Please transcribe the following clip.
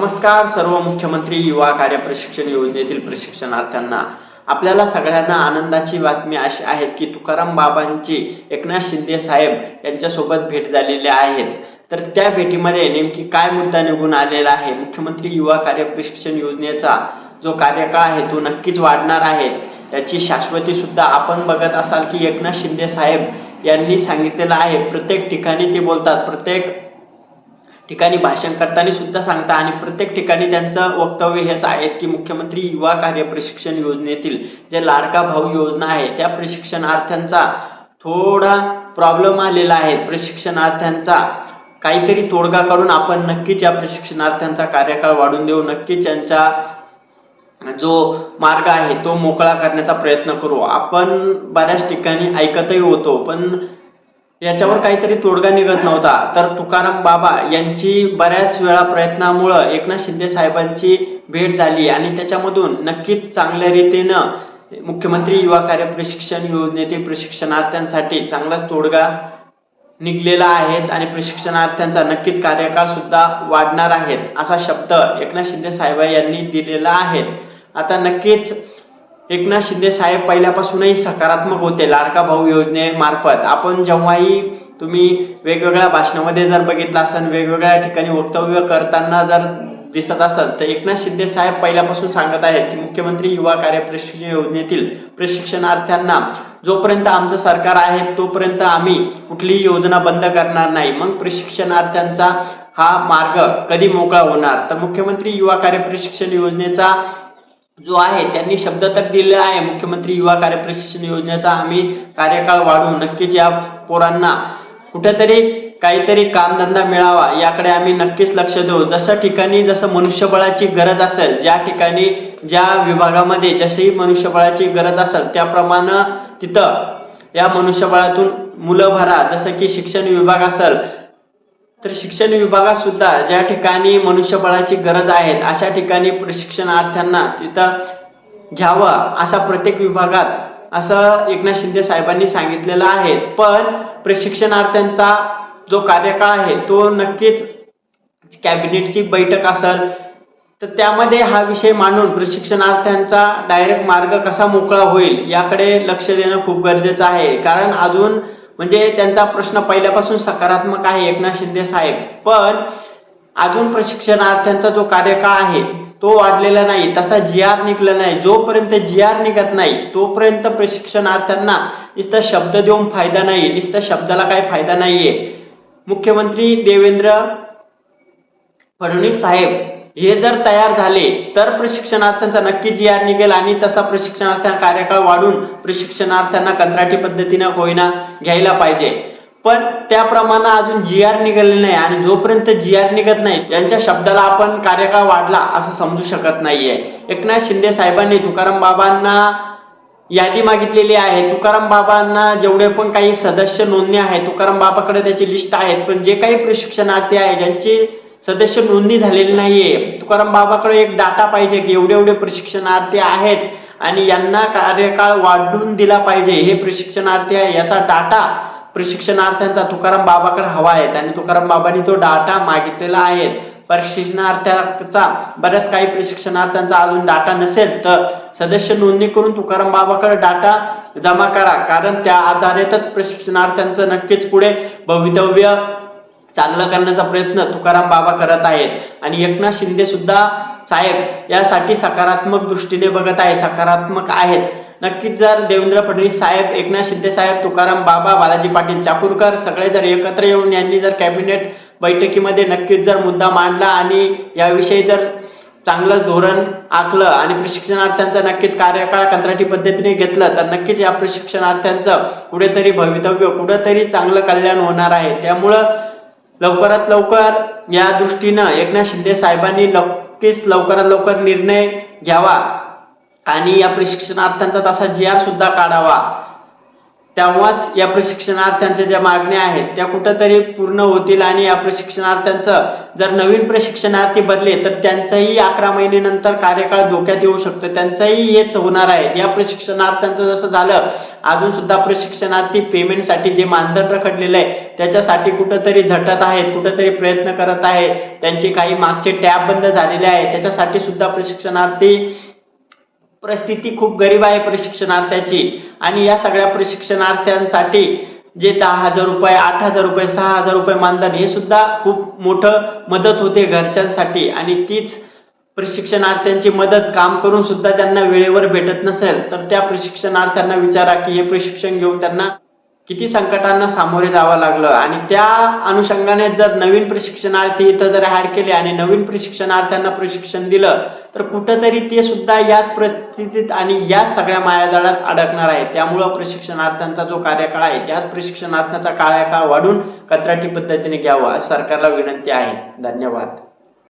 नमस्कार सर्व मुख्यमंत्री युवा कार्य प्रशिक्षण योजनेतील प्रशिक्षणार्थ्यांना. आपल्याला सगळ्यांना आनंदाची बातमी अशी आहे की तुकाराम बाबांची एकनाथ शिंदे साहेब यांच्यासोबत भेट झालेली आहे. तर त्या भेटीमध्ये नेमकी काय मुद्दा निघून आलेला आहे? मुख्यमंत्री युवा कार्य प्रशिक्षण योजनेचा जो कार्यकाळ आहे तो नक्कीच वाढणार आहे. याची शाश्वती सुद्धा आपण बघत असाल की एकनाथ शिंदे साहेब यांनी सांगितलेलं आहे. प्रत्येक ठिकाणी ते बोलतात, प्रत्येक ठिकाणी भाषण करताना सुद्धा सांगता आणि प्रत्येक ठिकाणी त्यांचं वक्तव्य हेच आहे की मुख्यमंत्री युवा कार्य प्रशिक्षण योजनेतील जे लाडका भाऊ योजना आहे त्या प्रशिक्षणार्थ्यांचा थोडा प्रॉब्लेम आलेला आहे. प्रशिक्षणार्थ्यांचा काहीतरी तोडगा काढून आपण नक्कीच या प्रशिक्षणार्थ्यांचा कार्यकाळ वाढवून देऊ. नक्कीच त्यांचा जो मार्ग आहे तो मोकळा करण्याचा प्रयत्न करू. आपण बऱ्याच ठिकाणी ऐकतही होतो पण याच्यावर काहीतरी तोडगा निघत नव्हता. तर तुकाराम बाबा यांची बऱ्याच वेळा प्रयत्नामुळे एकनाथ शिंदे साहेबांची भेट झाली आणि त्याच्यामधून नक्कीच चांगल्या रीतीनं मुख्यमंत्री युवा कार्य प्रशिक्षण योजनेतील प्रशिक्षणार्थ्यांसाठी चांगलाच तोडगा निघलेला आहे आणि प्रशिक्षणार्थ्यांचा नक्कीच कार्यकाळ सुद्धा वाढणार आहे असा शब्द एकनाथ शिंदे साहेब यांनी दिलेला आहे. आता नक्कीच एकनाथ शिंदे साहेब पहिल्यापासूनही सकारात्मक होते लाडका भाऊ योजनेमार्फत. आपण जेव्हाही तुम्ही वेगवेगळ्या भाषणामध्ये जर बघितलं असेल, वेगवेगळ्या ठिकाणी वक्तव्य करताना जर दिसत असेल तर एकनाथ शिंदे साहेब पहिल्यापासून सांगत आहेत की मुख्यमंत्री युवा कार्य प्रशिक्षण योजनेतील प्रशिक्षणार्थ्यांना जोपर्यंत आमचं सरकार आहे तोपर्यंत आम्ही कुठलीही योजना बंद करणार नाही. मग प्रशिक्षणार्थ्यांचा हा मार्ग कधी मोकळा होणार? तर मुख्यमंत्री युवा कार्य प्रशिक्षण योजनेचा जो आहे त्यांनी शब्द तर दिलेला आहे, मुख्यमंत्री युवा कार्य प्रशिक्षण योजनेचा आम्ही कार्यकाळ वाढवू. नक्कीच या पोरांना कुठेतरी काहीतरी कामधंदा मिळावा याकडे आम्ही नक्कीच लक्ष देऊ. जसं मनुष्यबळाची गरज असेल, ज्या ठिकाणी ज्या विभागामध्ये जशी मनुष्यबळाची गरज असेल त्याप्रमाणे तिथं या मनुष्यबळातून मुलं भरा. जसं की शिक्षण विभाग असेल तर शिक्षण विभागात सुद्धा ज्या ठिकाणी मनुष्यबळाची गरज आहे अशा ठिकाणी प्रशिक्षणार्थ्यांना तिथं घ्यावं अशा प्रत्येक विभागात असं एकनाथ शिंदे साहेबांनी सांगितलेलं आहे. पण प्रशिक्षणार्थ्यांचा जो कार्यकाळ आहे तो नक्कीच कॅबिनेटची बैठक असेल तर त्यामध्ये हा विषय मांडून प्रशिक्षणार्थ्यांचा डायरेक्ट मार्ग कसा मोकळा होईल याकडे लक्ष देणं खूप गरजेचं आहे. कारण अजून म्हणजे त्यांचा प्रश्न पहिल्यापासून सकारात्मक आहे एकनाथ शिंदे साहेब, पण अजून प्रशिक्षणार्थ्यांचा जो कार्यकाळ आहे तो वाढलेला नाही, तसा GR निघला नाही. जोपर्यंत GR निघत नाही तोपर्यंत प्रशिक्षणार्थ्यांना नुसता शब्द देऊन फायदा नाही, नुसता शब्दाला काही फायदा नाहीये. मुख्यमंत्री देवेंद्र फडणवीस साहेब हे जर तयार झाले तर प्रशिक्षणार्थ्यांचा नक्की GR निघेल आणि तसा प्रशिक्षणार्थ्यांचा कार्यकाळ वाढून प्रशिक्षणार्थ्यांना कंत्राटी पद्धतीने होईना घ्यायला पाहिजे. पण त्याप्रमाणे अजून GR निघाले नाही आणि जोपर्यंत GR निघत नाही यांच्या शब्दाला आपण कार्यकाळ वाढला असं समजू शकत नाहीये. एकनाथ शिंदे साहेबांनी तुकाराम बाबांना यादी मागितलेली आहे. तुकाराम बाबांना जेवढे पण काही सदस्य नोंदणी आहे तुकाराम बाबाकडे त्याची लिस्ट आहे, पण जे काही प्रशिक्षणार्थी आहे ज्यांची सदस्य नोंदणी झालेली नाहीये तुकाराम बाबाकडे एक डाटा पाहिजे की एवढे प्रशिक्षणार्थी आहेत आणि यांना कार्यकाळ वाढवून दिला पाहिजे. हे प्रशिक्षणार्थी आहे याचा डाटा प्रशिक्षणार्थ्यांचा तुकाराम बाबाकडे हवा आहे आणि तुकाराम बाबांनी तो डाटा मागितलेला आहे. प्रशिक्षणार्थ्यांचा बऱ्याच काही प्रशिक्षणार्थ्यांचा अजून डाटा नसेल तर सदस्य नोंदणी करून तुकाराम बाबाकडे डाटा जमा करा, कारण त्या आधारेच प्रशिक्षणार्थ्यांचं नक्कीच पुढे भवितव्य चांगलं करण्याचा प्रयत्न तुकाराम बाबा करत आहेत. आणि एकनाथ शिंदे सुद्धा साहेब यासाठी सकारात्मक दृष्टीने बघत आहे, सकारात्मक आहेत. नक्कीच जर देवेंद्र फडणवीस साहेब, एकनाथ शिंदे साहेब, तुकाराम बाबा, बालाजी पाटील चाकूरकर सगळे जर एकत्र येऊन यांनी जर कॅबिनेट बैठकीमध्ये नक्कीच जर मुद्दा मांडला आणि याविषयी जर चांगलं धोरण आखलं आणि प्रशिक्षणार्थ्यांचा नक्कीच कार्यकाळ कंत्राटी पद्धतीने घेतलं तर नक्कीच या प्रशिक्षणार्थ्यांचं कुठेतरी भवितव्य, कुठेतरी चांगलं कल्याण होणार आहे. त्यामुळं लवकरात लवकर या दृष्टीनं एकनाथ शिंदे साहेबांनी नक्कीच लवकरात लवकर निर्णय घ्यावा आणि या प्रशिक्षणार्थ्यांचा तसा GR सुद्धा काढावा. तेव्हाच या प्रशिक्षणार्थ्यांच्या ज्या मागण्या आहेत त्या कुठेतरी पूर्ण होतील आणि या प्रशिक्षणार्थ्यांचं जर नवीन प्रशिक्षणार्थी बदले तर त्यांचाही 11 महिन्यानंतर कार्यकाळ धोक्यात येऊ शकतो, त्यांचाही हेच होणार आहे. या प्रशिक्षणार्थ्यांचं जसं झालं अजून सुद्धा प्रशिक्षणार्थी पेमेंटसाठी जे मानधन रखडलेलं आहे त्याच्यासाठी कुठंतरी झटत आहेत, कुठंतरी प्रयत्न करत आहेत. त्यांचे काही मागचे टॅब बंद झालेले आहे, त्याच्यासाठी सुद्धा प्रशिक्षणार्थी परिस्थिती खूप गरीब आहे प्रशिक्षणार्थ्याची. आणि या सगळ्या प्रशिक्षणार्थ्यांसाठी जे 10,000 रुपये, 8,000 रुपये, 6,000 रुपये मानधन हे सुद्धा खूप मोठं मदत होते घरच्यांसाठी. आणि तीच प्रशिक्षणार्थ्यांची मदत काम करून सुद्धा त्यांना वेळेवर भेटत नसेल तर त्या प्रशिक्षणार्थ्यांना विचारा की हे प्रशिक्षण घेऊन त्यांना किती संकटांना सामोरे जावं लागलं. आणि त्या अनुषंगाने जर नवीन प्रशिक्षणार्थी इथं जर ऍड केले आणि नवीन प्रशिक्षणार्थ्यांना प्रशिक्षण दिलं तर कुठंतरी ते सुद्धा याच परिस्थितीत आणि याच सगळ्या मायाजाळात अडकणार आहे. त्यामुळं प्रशिक्षणार्थ्यांचा जो कार्यकाळ आहे त्याच प्रशिक्षणार्थ्यांचा कार्यकाळ वाढून कंत्राटी पद्धतीने घ्यावा असं सरकारला विनंती आहे. धन्यवाद.